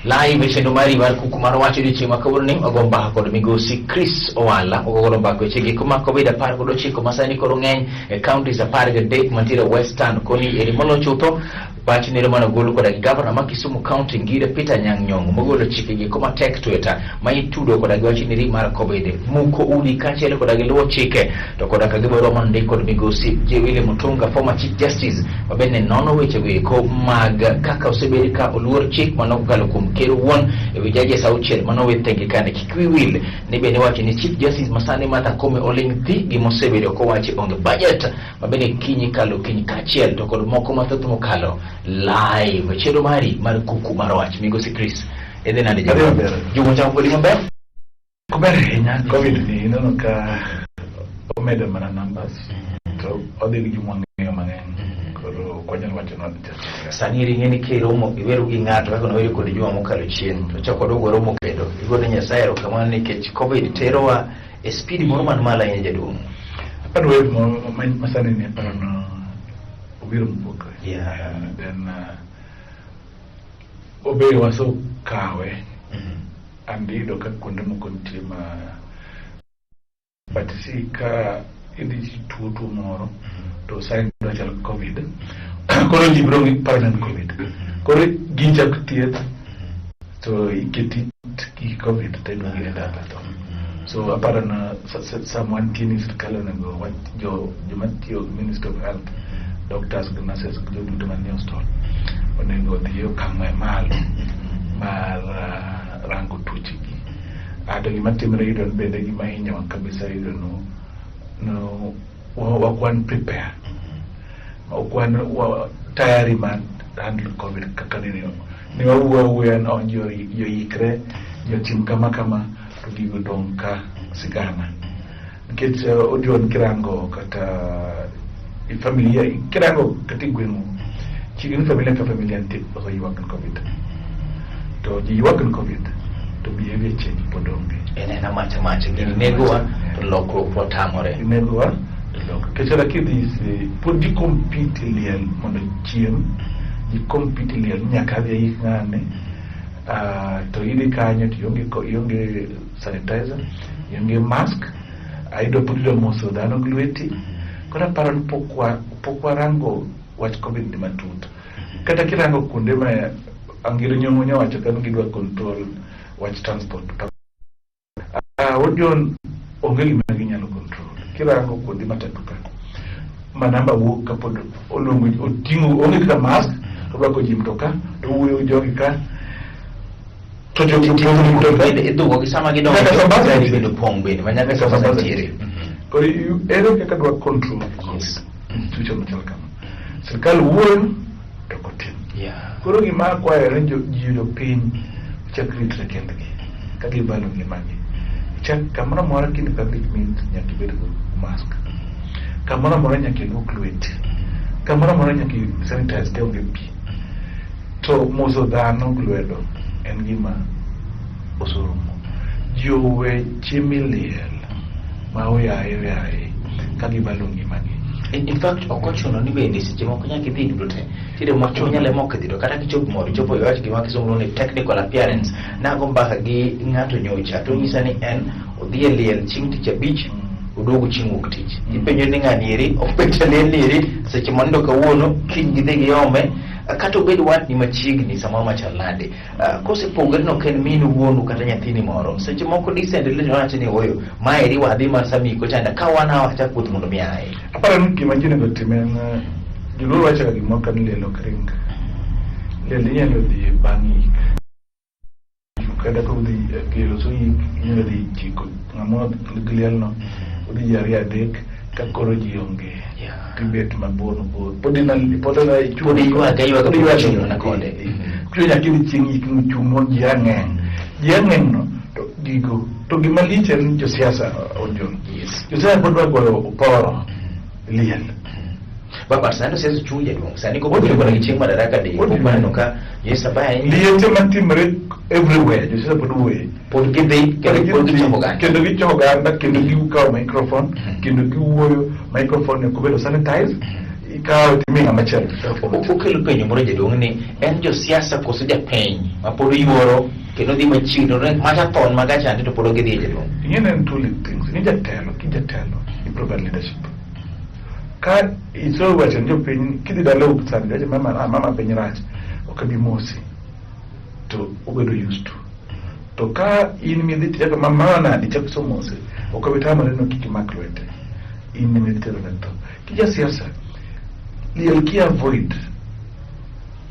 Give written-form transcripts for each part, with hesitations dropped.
live Chenro Kuku Mar Wach chieng makawuono ogomba kod migosi Chris Owala ogomba ko chege kuma COVID-19 kod chiko masani koro ngeny e counties 13 mantiere western koni eri molo chutho Bachi nire mana golo kwa governor ma Kisumu County ngire Peter Nyang'nyong mogolo chike kuma tek tweta ma itudo kwa wachi niri mara COVID muko udi kachele kwa luo chike to kwa kagibo Roma ndiko migosi Jewile Mutunga former Chief Justice wabene nono weche weko mag kaka usebirika uluor chik manoko galo kumkero won vijaje sauchel manowe tengekane kikwiwil ni bene wachi ni Chief Justice Masani Mata Kome Olingthi gimosebiri kwa wachi onge budget wabene kinyi kalo kinyi kachel to kwa moko matatu mokalo live Chenro Kuku Mar Wach migosi Chris edena de jumo champo di maber kubere nya COVID ni nono ka omeda mana numbers to odhi gi mwangeyo mang'eny koro kwanyal wacho no saniri ngeni kero mo iweru gi ngato kaka no kod juma mokalo chien to chako dogo romo kedo igone nyasaye kamano nikech COVID terowa e speed moro man mala yen jaduong padwe mo masani ne parono obiro mbuka then obe waso kawe andi do ka kunde mo konti ma batisi ka idi tutu moro to sai do jal COVID koro libro ni parlan COVID koro ginja kutiet to iketi ki COVID teno gi data to so aparana someone tinis kala ngo what jo matio Minister of Health doctors and nurses go to the new store when they go the yo kangwe mal rango tuchiki ado gimatimre idon bende gima hinyo kabisa idon no wakwan prepare wakwan tayari man handle COVID kakanini ni wawe na onjo yo ikre yo tim kama to gigo donka sigana kids odion kirango kata familia kirango katigwenu chigin familia ante so you work in COVID to you work in COVID to behavior change podonge enena macha nego to lokro potamore nego to lokro kechara kidis put di compete liel mondo chiem di compete liel nyaka dhi ngane to ili kanyo to yonge sanitizer yonge mask aido pulido moso dano glweti kona paran pokwa rango wach COVID ni matut kata kirango kunde ma angiro nyongonya wacho kan gidwa control wach transport wodion onge gima ginyalo control kirango kunde matatuka manamba wuok kapod olongo otingo onge ka mask to bako jimtoka to wuyo jogi ka to jogi to bende idugo gi sama gidongo ni bedo pong bende manyaka sasa tire ko ero ke kadwa control institution machal kama serikal wuon to kotin koro gima kwaere jo piny chakritre kendgi ka gibalo ngimagi chak kamoro mora kinde public means nyaka ibed go mask kamoro mora nyaka ilwok lweti kamoro mora nyaka sanitize te onge pi to moso dhano lwedo en gima osoromo jowe chimiliel ma oyaye ka gibalo ngimagi in fact okochuno ni bende seche moko nyaka idhi duto tide moko nyale moko dhido kata kichop moro chopo yawach gima kisomo ni technical appearance nago mbaka gi ng'ato nyocha to nyisa ni en odhi e liel chieng' tich abich oduogo chieng' wuok tich ipenjo ni ng'ani eri opete liel seche mondo kawuono kiny gidhi giome kata obed wat ni machiegni samoro machal nade kosepogre no ken minu wuonu kata nyathini moro seche moko disend le wacho ni oyo maeri wadhi mar samiko chanda ka wana wacha puth mondo miae apara ni gima jine go timen julur wacho ga gimo kan lelo kring lelo nyalo dhi bangi kada ko dhi kelo so nyalo dhi chiko ngamo gliel no odi yari adek ka koro jionge kibet mabor podina chudi kwa gaiwa ka pwacho na konde kuya kini chingi kimuchumo jiangen no to digo to gimaliche ni jo siasa ojon jo siasa podwa go oporo liel baba sana sasa chuja dong sani ko bodo ko chieng' madaraka de ko bano ka yesa baya liel te matimre everywhere jo siasa podwe pod gidhi kendo gichoga kendo giukawo microphone kendo giwuoyo microphone ko bedo sanitize ikaw timinga machel okelo penyo moro jaduong' ni en jo siasa koso japeny mapod yuoro kendo dhi machiegni mata thon magachande to pod gidhi jaduong'. Ing'e two things. Ni jatelo improve leadership. Ka iso wacho jo piny kidhi dalo upsan gaje mama piny rach okabi mosi to obedo used to ka in midhi tiyo mama na di chak so mosi okabitama no kikimak lwete in midhi tiyo to kija siasa liel ki avoid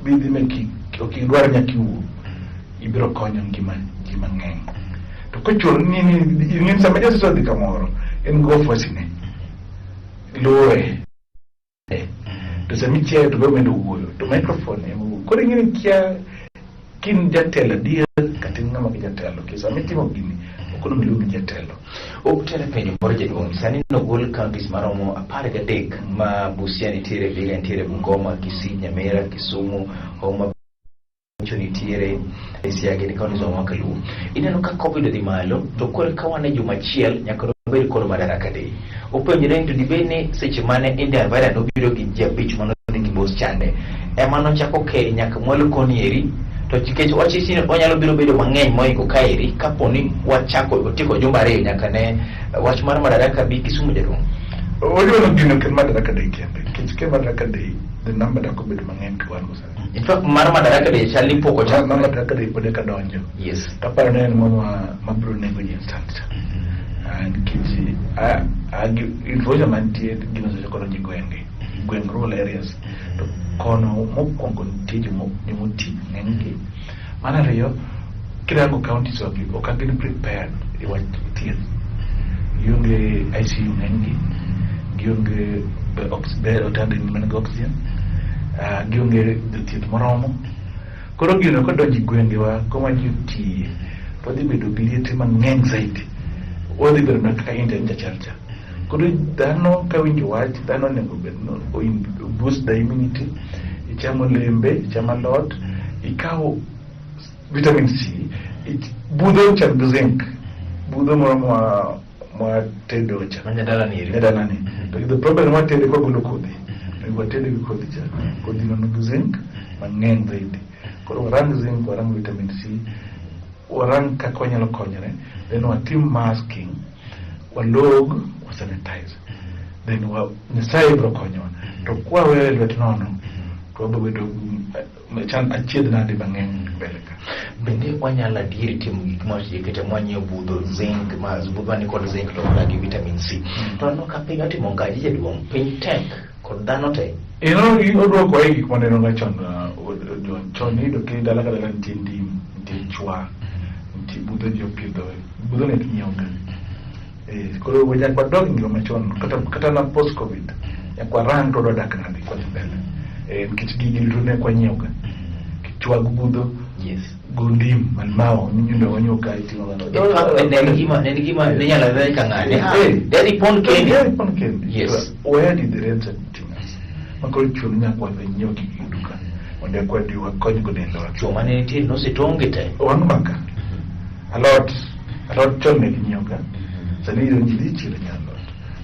bidhi meki okidwar nyakiwu ibiro konyo ngima ng'eny to kochur ni ng'en sama jasiso dhi kamoro en go fasine loe to sami chia to bemendo wuoyo to microphone emu kore ng'en kia kin jatelo dia katin ng'ama ki jatelo kisa mitimo gini okono miluongo jatelo okutele penyo moro jaduong' sani nogol counties maromo 13 ma Busia nitiere, Vihiga nitiere, Bungoma, Kisii, Nyamira, Kisumu, Homa nitiere, Siaya ni kaunti zo mwaka Luo. Ineno ka COVID dhi malo to kore kawane juma chiel nyaka bed kod Madaraka Day. Openjore to dibene seche mane India Vara no biro gi jabich mano gi Bos chande ema no chako ke nyaka mwalo konieri to chikecho wachi sine onyalo biro bedo mang'eny moiko kaeri kaponi wachako otiko jumba ariyo nyaka ne wach mar Madaraka bi Kisumu jaduong'. Ojo no gino ken Madaraka Day kende kichike Madaraka Day the number da ko bedo mang'eny ka wan musa. In fact mar Madaraka Day chali poko cha Madaraka Day pode ka donjo. Yes. Tapara ne mama mabro nego instance. And kiji infoja mantie gino zo kono gweng rural areas to kono mokwongo tiji muti ng'engi mana riyo kirango counties of you okagin prepared e wach thieth yonge ICU ng'engi gionge otande ni mango oxygen gionge thieth moromo koro gino kodonji gwengewa koma juti to dhi bedo gi liete mang'eny zaidi odhi bedo na kaka India chalcha koro dhano ka winjo wach dhano nego bed no boost the immunity ichamo lembe ichamo lot ikawo vitamin C budho cham zinc budho moro mwa tedo cha nyadala ni to the problem wa tedo ko golo kodhi nego tedo gi kodhi cha kodhi no zinc mang'eny zaidi koro warang zinc warang vitamin C warang ka konyalo konyre then watim masking walog sanitize then Nyasaye bro konyo to kwa wewe lwet nono to wabedo chan achiedh nade mang'eny mbele ka bende wanyala dieri timo gik ma jikete mwanyio budho zinc ma budho ni kod zinc to gi vitamin C to no ka pinga timo ngaji jaduong' piny tek kod dhano te odwoko kwa gik maneno ga chon nido ki dala ka dala ntie chwa ntie budho jo pidho budho ne kinyonga koro wajak wadog ngiro machon kata na post covid yakwa rang to dak nadi kwa mbele kich gigi lune kwa nyoga kichwa budho yes gundim malmao nyundo wanyoka itimo neni gima nyala dai kangane dari pon kendi yes where did the rent things makoro chunya kwa nyoki duka onde kwa diwa konyo godendo choma ne ti no sitonge te wangbaka a lot chon ne nyoka sani yo njidi chile nyalo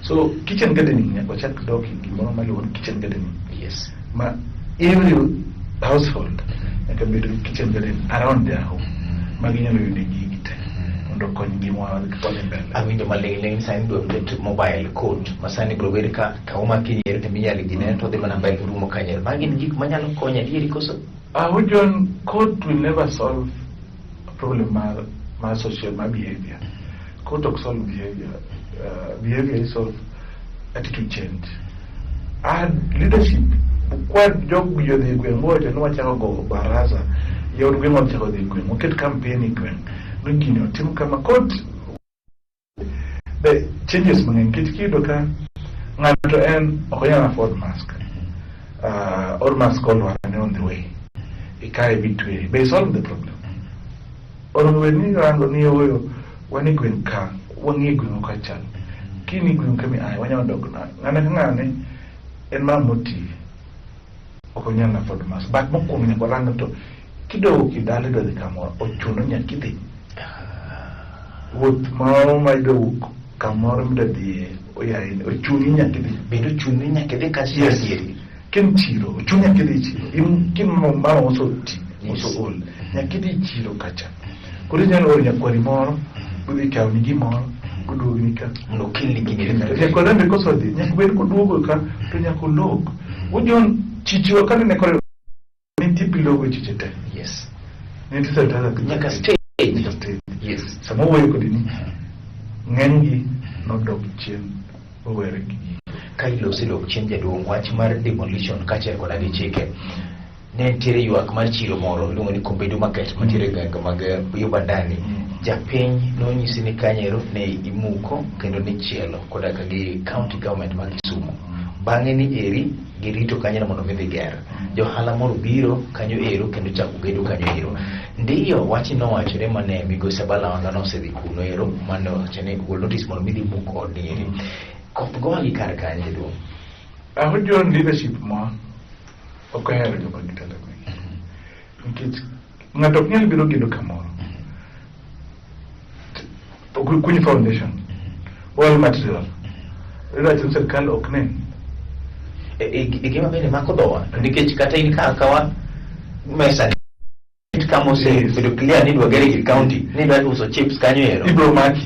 so kitchen gardening ya kwa chak doki gimoro malo kitchen gardening yes ma every household can be kitchen garden around their home maginyalo yude gigite ondo kony gimwa kone mbele awinjo maleng sani do mobile code masani bro werka kauma kinyere te miyali gine to de mana mbele rumo kanyer magin gik manyalo konya dieri koso John, code will never solve a problem my social behavior. Code of solve behavior. Behavior is solve attitude change. Leadership. Kwa job yo de gwen moja no chako go baraza yo gwen mo chako de gwen mo ket campaign gwen no gino tim kama code the changes mangen kitkido ka ngato en okoya afford mask or mask all on the way ikai between they solve the problem or when ni rango ni oyo wani gwen ka wangi gwen ka chan kini gwen kami ai wanya dog na ngane en ma motive okonyana afford mask but moko mine ko rango to kidogo kidale do de kamoro ochuno nyakidhi woth moro maido kamoro mdadi oyain ochuni nyakidhi bedo chuni nyakidhi kasi yeri ken chiro chunya kidi chiro kin mama oso ti oso ol nyakidi chiro kacha kuri nyalo ori nyakwari moro budi kaw ni gimoro kuduogo ni ka no kin ni gini ko dambe ko sodi nyakubed kuduogo ka to nyakolog ujon chichiwa kane ne kore ni tipilogo chichete yes ni tisa nyaka stage yes samo woyo ko dini ngengi no dog chien owere gi kai lo silo chien jaduong wach mar demolition kache ko dagi chike ne tire yuak mar chiro moro luongo ni Kombedo market matire ganga mag Yubandani japiny no nyisi ni kanyero ne imuko kendo ni chielo kodaka gi county government mag Kisumu bang'e ni eri girito kanyero mondo midhi ger johala moro biro kanyo ero kendo chako gedo kanyo ero ndiyo wachi no wachore mane migosi Balawanga no sedhi kuno ero mane wachane gol notice mondo midhi muko od ni eri koth gogi kar kanye do ahujon leadership mo okahero joma gitelo nikech ng'ato ok nyal biro gedo kamoro kuny foundation all material rach sirkal ok nen gima bende mako dhowa nikech kata in kawa mesa kama se bedo clear ni dwa gere gi county ni dwa uso chips kanyo ero ibro maki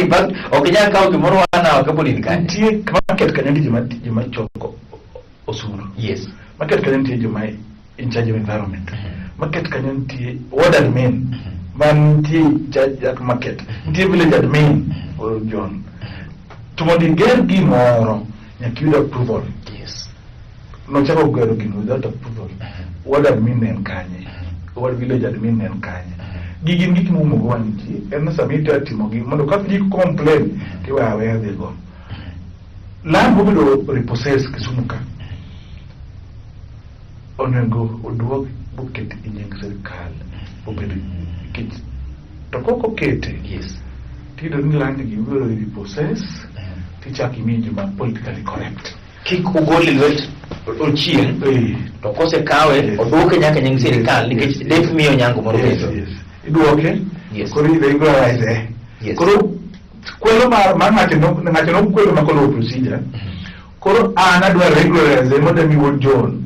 but ok nyal kawo gimoro wana wakapodi ni kanyo tie market kanyo ndi joma choko osuru yes market kanyo ndi joma in charge of environment market kanyo ndi what admin man tie charge of market ndi village admin or John tumondi ger gimoro nyakiyudo approval yes no chako gero gino without approval what admin nen kanye what village admin nen kanye gigi ngiki mumo go wanti en samiti atimo gi mondo ka ji complain ki wa where they go lambo bido repossess Kisumuka onengo oduog buket inyeng serikal obedo kit to koko kete yes tido ni land gi wiro repossess tichaki minji ma politically correct kik ugoli lwet ochien to kose kawe oduoke nyaka nyeng serikal nikech def miyo nyango moro keto iduoke koro ile igoraize koro kwelo mar ng'ato no kwelo makolo procedure koro ana dwa regularize mondo mi wod John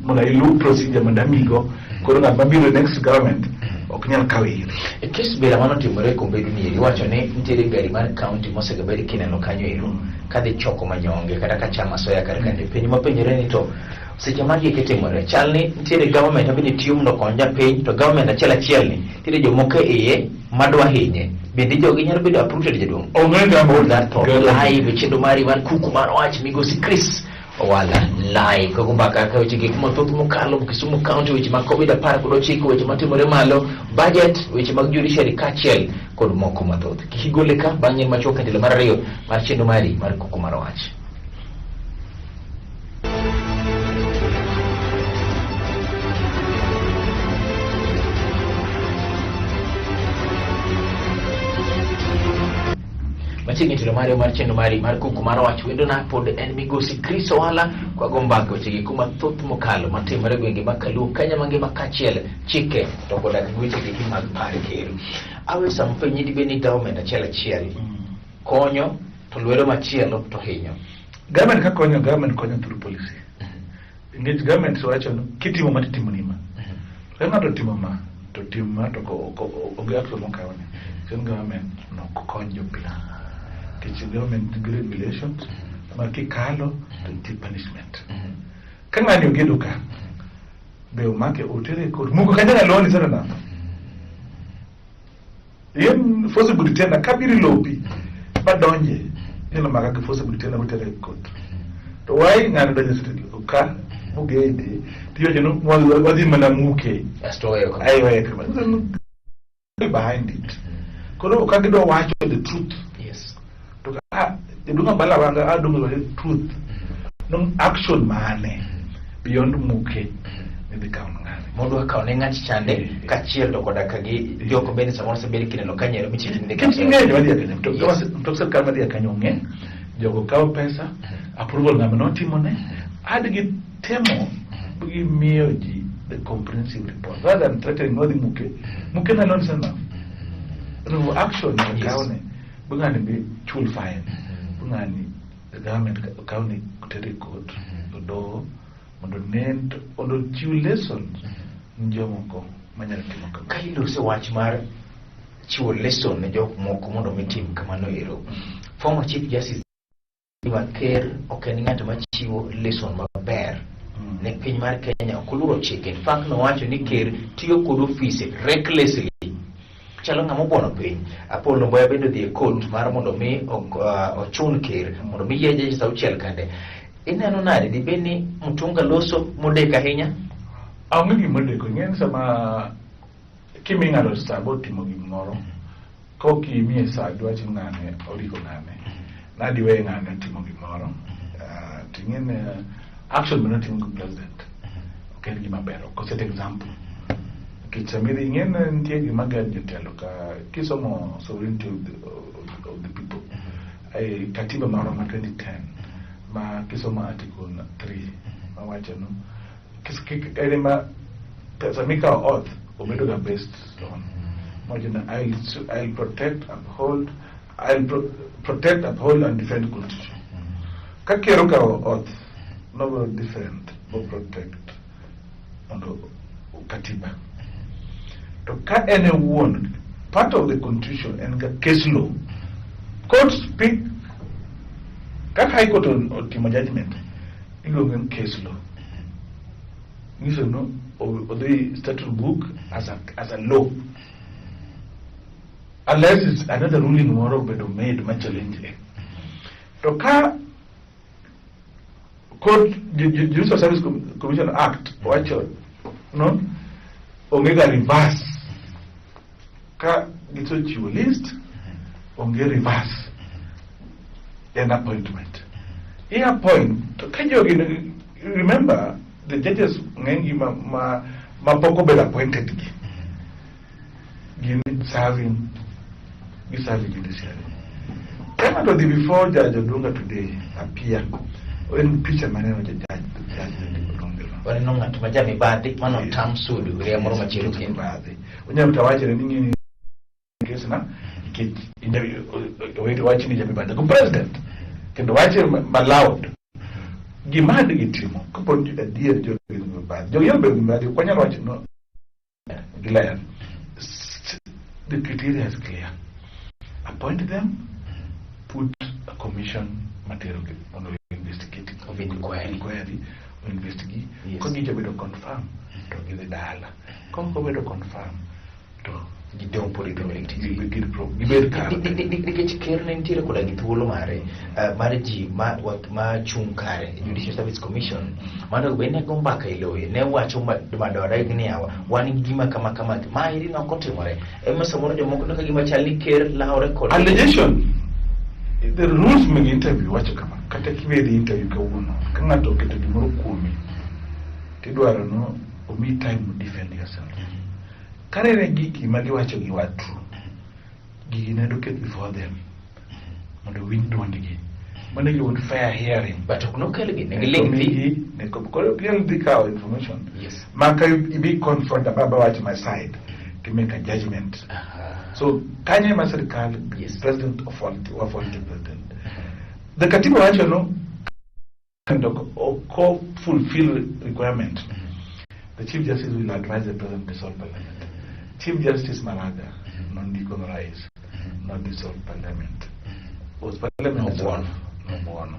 mondo ilu procedure mondo amigo koro ng'at mabiro next government ok nyal kawe e kes bela mano timore Kombedo ni iwacho ni nitiere gari mar county mosegabedi kineno kanyo ero kadhi choko manyonge kata ka chama soya kata kande piny mapenjore ni to seche magi ketimore chalni nitiere government abini tiyo mondo konja piny to government achiel ni nitiere jomoko iye madwa hinye bende jogi nyalo bedo uprooted jaduong ongenga about that thought live Chenro mari mar Kuku Mar Wach migosi Chris Owala live kako mbaka ka weche gik mathoth mokalo Kisumu county weche mag COVID-19 weche matimore malo budget weche mag judiciary kachiel kod moko mathoth kigole ka bang'e machoka ndilo mar ariyo mar Chenro mari mar Kuku Mar Wach. Machiegni tilo mare mar Chenro mari mar Kuku Mar Wach wendo na pod en migosi Chris Owala kwa gombaka weche gi kuma thoth mokalo matimore gwenge makalu kanya mangima kachiel chike to koda weche gi mag par kero awe sampenyi di beni government achiel konyo to lwedo machielo to hinyo government ka konyo through policy engage government so wacho kitimo matitimo nima ng'ato timo ma to ogato mokawne sen government no konyo pila kichi government regulations marki kalo to punishment kama ni ogedo ka be umake otere court muko kanyana loni sana na yen force buditena kabiri lopi badonje yen maka ke force buditena otere court to why ngana donje ka mugede tiyo jeno wadi mana muke astoye ko ayo behind it kono kagido wacho the truth yes to dunga Balawanga adunga the truth no action mane beyond muke the count ngane mondo akaone ng'ach chande kachiel to koda kagi joko bene samoro sebedi kineno kanyero michiti ne kingeyo wadi akanya to serikal wadi akanyo nge jogo kawo pesa approval ngame notimone adgi temo bugi miyo ji the comprehensive report rather than threatening all the muke na lon sana no action na kaone bungani be chul fine bungani the government kaone kutere court do mondo nen mondo chiw lessons jomoko manyalo timo kamano. Ka iloso wach mar chiwo lesson ne jok moko mondo mitim kamano ero, former Chief Justice Ker ok en ng'ato machiwo lesson maber ne piny mar Kenya, ok oluoro chike. In fact nowacho ni Ker tiyo kod ofise recklessly, chalo ng'ama obuono piny. Apolo Mboya bende odhi e court mar mondo mi ochun Ker mondo mi yie judges auchiel kende. Ineno nade dibed ni Mutunga loso modek ahinya? Onge gimodeko, ng'en sama kimi ng'ato sa botimo gimoro kokimiye sa dwachi ng'ane oriko ng'ane nadiwe ng'ane timo gimoro ting'en action mana timo gi president ok en gima ber. Koset example kitamiri ng'en nitie gima gar jotelo ka kisomo sovereignty of the people katiba maro ma 2010 ma kisomo article 3 ma wacho no ma samika oath obedo ga based on I'll protect, uphold, protect, uphold and defend constitution. Kakero ka oath no will defend or protect on katiba. To ka anyone part of the constitution and case law court speak ka high court on timo judgment iluongo case law. You know, or the statute book as a law, unless it's another ruling tomorrow but made much challenge. To ka court Judicial Service Commission Act watch no omega reverse ka gito chiwo list onge reverse an appointment. He appoint to ka jogi remember the judges ngengi ma poko been appointed serving judiciary. Kama to the before Judge Odunga today appear when picture maneno judge Odunga wale nonga tumajami baadhi mano tamsudu ria moro machiru kin baadhi unya mtawache na ningi kesi na wewe wachi ni jami baadhi ku president kendo wachi malloud gimad gitimo kapo adier jo yombe gimad kwanya wachi no clear. The criteria is clear. Appoint them, put a commission material on investigating of inquiry or investigate. Yes. Because you better confirm to give the dialogue. Come better confirm to you don't put it in the Kerne ntire koda githuolo mare ji ma chung kare Judicial Service Commission mano bene gombaka iloye ne wacho madora igni yawa wan gima kama ma iri no kotimore samono jomoko no gima chali Ker laore kod allegation. The rules me interview wacho kama kata kibe the interview ka uno kanga to keto gimoro kuomi tidwaro no omi time to defend yourself. Karere giki magiwacho gi watu gigi ne doket before them mondo win duondgi mondo you would fair hearing but no kelgi ne lengthi ne ko the information. Yes. Maka be confront about watch my side to make a judgment. So Kanye Masarikal is president of all president. The Katiba wacho no kind of fulfill requirement. The Chief Justice will advise the President to dissolve Parliament. Chief Justice Malaga, non-decolonize, not dissolve Parliament. Was Parliament dissolved? No more.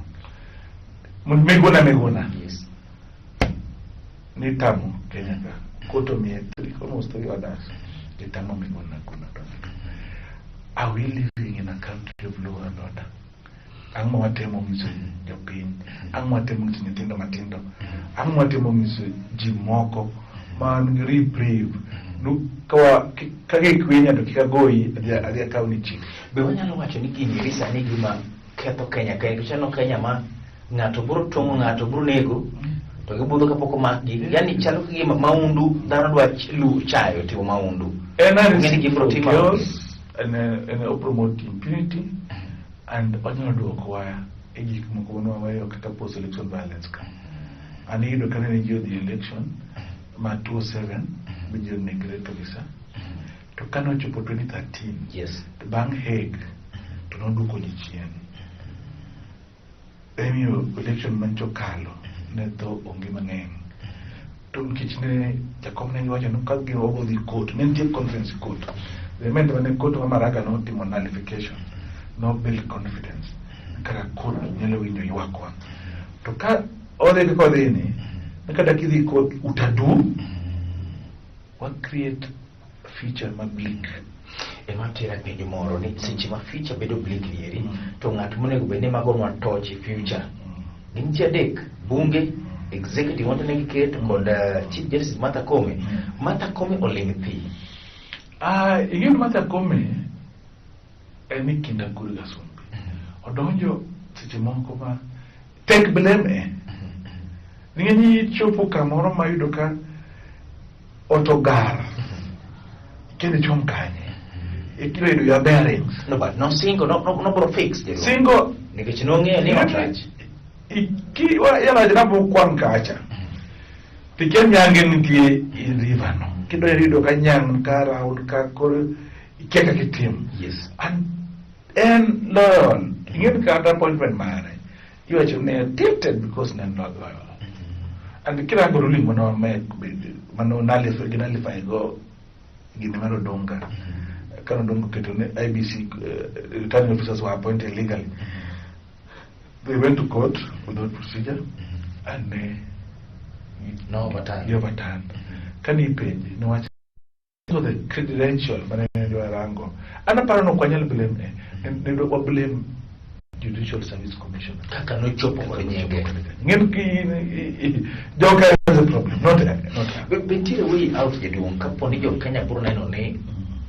Megona. Yes. Nitamu Kenya ka. Koto almost 3 others. Nitamu Megona kuna. Are we living in a country of law and order? Ang mwatemo miso jopin, ang mwatemo miso nyithindo matindo, ang mwatemo miso jimoko man reprieve nu kage kwenya to kikagoyi adia kauni chik. Be wanyalo wacho ni gini risa ni gima ketho Kenya kae chano Kenya ma ng'ato bro tongo ng'ato bro nego to gibudho kapoko makgi yani chalo gima maundu dhano dwa lu chayo timo maundu ngeni gibro timo and promote impunity and onyalo duoko waya e gik moko wayo kaka post election violence ka and you can enjoy the election ma 27 bijir negret kabisa to kano chopo 2013 yes the bang Hague to no duko ji chien emiyo election mancho kalo ne to onge mang'eny to nikech ne jakom ne wacho no ka giro go dhi court ne nitie conference court the men when court ma Maraga no timo nullification no build confidence kaka court nyalo winjo ywakwa to ka odhi ko dhi ni kata kidhi court utadu what create future ma bleak ema tera penjo moro ni seche ma future bedo bleak lieri to ng'at monego bed ni mago ma torch future nitie adek bunge executive want to get kod chief justice Martha Koome oling thi ingin Martha Koome eni kinda kurga sumbi odonjo seche moko ma take blame ni chopo kamoro ma yudo ka otogar kene chom kanye ikiro your bearings no but no single no pro fix single nikech no nge ni matrach iki yana jina po kwan kacha tiken nyange nitie irivano kido rido ka nyang ka round ka kor ikeka kitim yes and learn ingin ka appointment mare you are tempted because not loyal and kira go ruling mano nalify go gini maro donga kano dongo keto ne IBC returning officers were appointed legally. They went to court without procedure and no overturned. Can you pay? No watch. So the credential rango. Ana para no kwanyal blame and they don't blame Judicial Service Commission. Kaka no chopo kwa nyenge. Joka is a problem. Not. But the way out you do kaponi yo Kenya purna no ne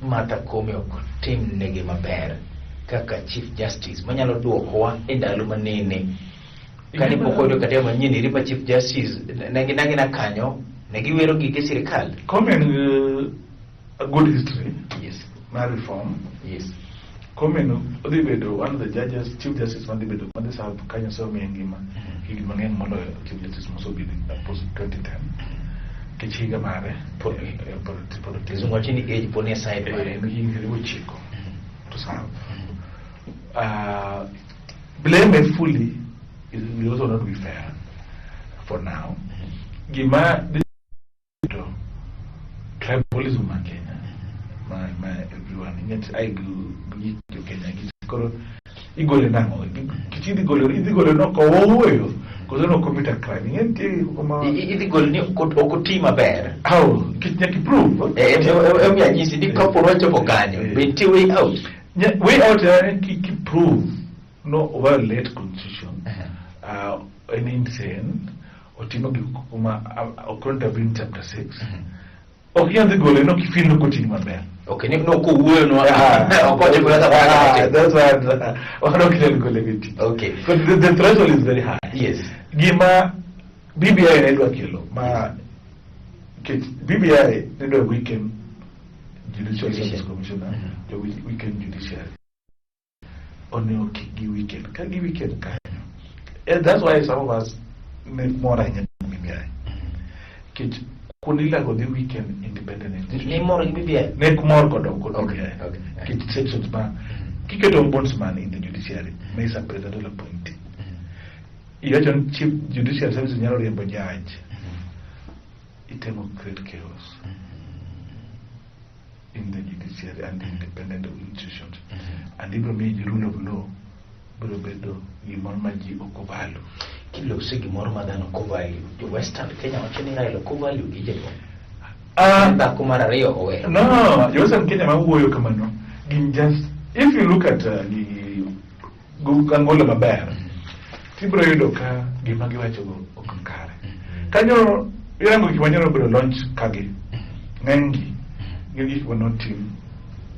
Martha Koome ok tim nege maber kaka Chief Justice manyalo duoko wa endalo manene kani pokodo kata manyini riba Chief Justice nagi na kanyo negi wero gige sirikal Koome a good history. Yes. My reform. Yes. Koome no odibedo one of the judges Chief Justice odibedo when this have kanyo so ngima higma ngeng molo Chief Justice mosobidi post 2010 kichiga mare por kizungu chini age pone side no yingiriwo chiko to serve blame it fully will also not be fair for now gima do tribalism in Kenya my everyone yet I go to Kenya koro igole nango kichidi gole no ko woyo because no commit a crime ngenti kuma igole ni okutima ber how kitnya prove ya jinsi ni kapo rocho pokanyo binti way out ki prove no violate constitution an insane otimo kuma according to Bill chapter 6 okianze gole no kifeel no kutima ber. Okay, no ko wuo no that's why one of the okay, but the threshold is very high. Yes. Gima BBI na edwa kilo ma BBI ndio weekend Judicial Service Commissioner the weekend judiciary only okay weekend can give weekend kanyo and that's why some of us make more than BBI kit kunila go the weekend independent ni more BBI make more go BBI kit sections ba kiketo ombudsman in the judiciary may some president appointee Iwacho Chief Judicial Service nyalo riembo judge itemo create chaos in the judiciary and independent institutions and even the rule of law bro bedo gimoro ma ji okobalo kilo se gimoro ma dhano okobalo jo Western Kenya wacho ni railo okobalo gi jego da kumara riyo owe no jo Western Kenya ma wuoyo kamano gin just if you look at the Angola maber tibro yudo ka gima giwacho go okankare kanyo irango kimanyoro bro launch kage ngengi gigi were not team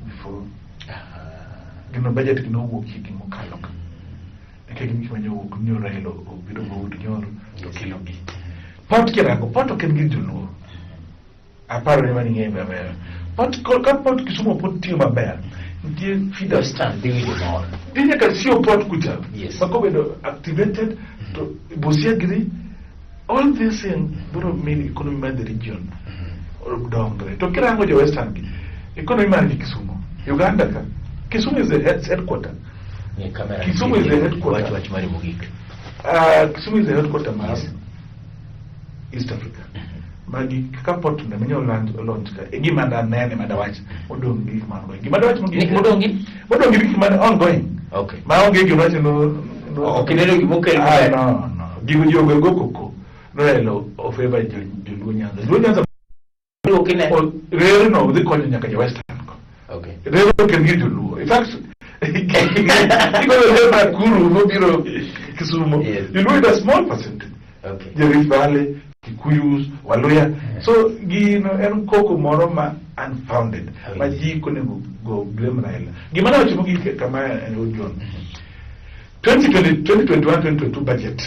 before gino budget gino wuok higi mokalo ka eke gimi kimanyoro wuok nyo railo obiro go nyoro to kilo gi pot kirango pot ok en gi joluo aparo ni mani ng'embe maber pot Kisumo pot tiyo maber ntie feeder stand ding you more dinya ka sio pot kucha yes makobedo activated to Busia all this thing bro mean economy of the region or dongre to kirango jo Western economy man Kisumo Uganda ka Kisumu is the headquarter ni camera Kisumu is the headquarter watch mari mugik Kisumu is the headquarter mas East Africa. Magi kapot na menyo launch ka gima da nene madawach odong gi man go gima dawach modong gi man ongoing. Okay. Ma onge gima no okay nero gi mokel no gigo jogo go koko no elo o favor ju Nyanza okay ne rero no the konyo nyaka je Western ko. Okay. Rero can give you in fact because the Kuru no biro Kisumu you know it a small percentage. Okay. The Rift Valley, Kikuyus, Waluya. So, en koko moroma unfounded. Ma ji kone go blame Raila. Gimana wachimugi kama John. 2021-2022 budget,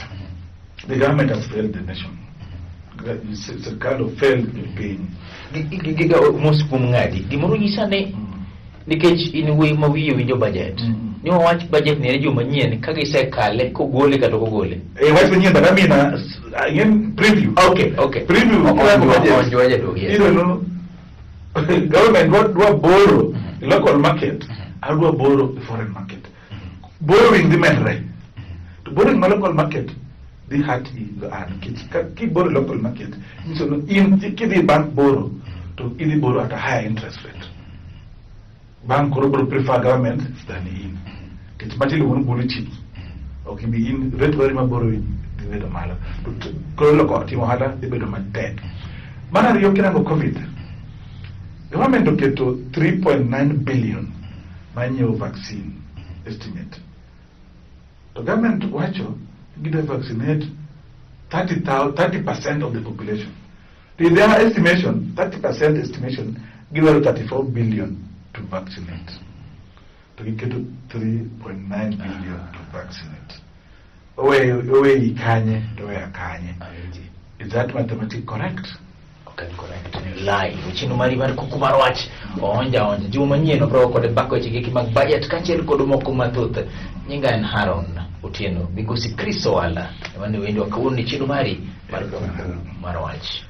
the government has failed the nation. The kind of failed campaign. Giga most kumngadi. Gimoro yisane nikech inwe mawiyo winjo budget. Ni wach budget ne jo manyien kage se kale ko gole ka to gole wach manyien da mina again preview okay preview budget you know government what borrow local market how do borrow the foreign market borrowing the money to borrowing local market the hat the and keep borrow local market so in the bank borrow to in borrow at a higher interest rate. Bank corporate prefer government than in. It's much more bully cheap. Okay, be in rate very much borrowing the way the mala. To call a Timohada, the bed of my dead. Mana Yokin of COVID. Government to get to 3.9 billion manual vaccine estimate. The government watch give a vaccinate 30% of the population. Their estimation, 30% estimation, give her 34 billion to vaccinate. To get to 3.9 billion to vaccinate. Away Kanye, Kanye. Is that mathematics correct? Okay, correct. Lie. Uchino Mariban Kuku Mar Wach. Onja. Jumanye no bro ko de bako chiki mag budget kanchel ko moko matut. Nyinga en Haron Utieno. Bigusi Kristo wala. Wani wendo kauni chino mari. Mar Wach.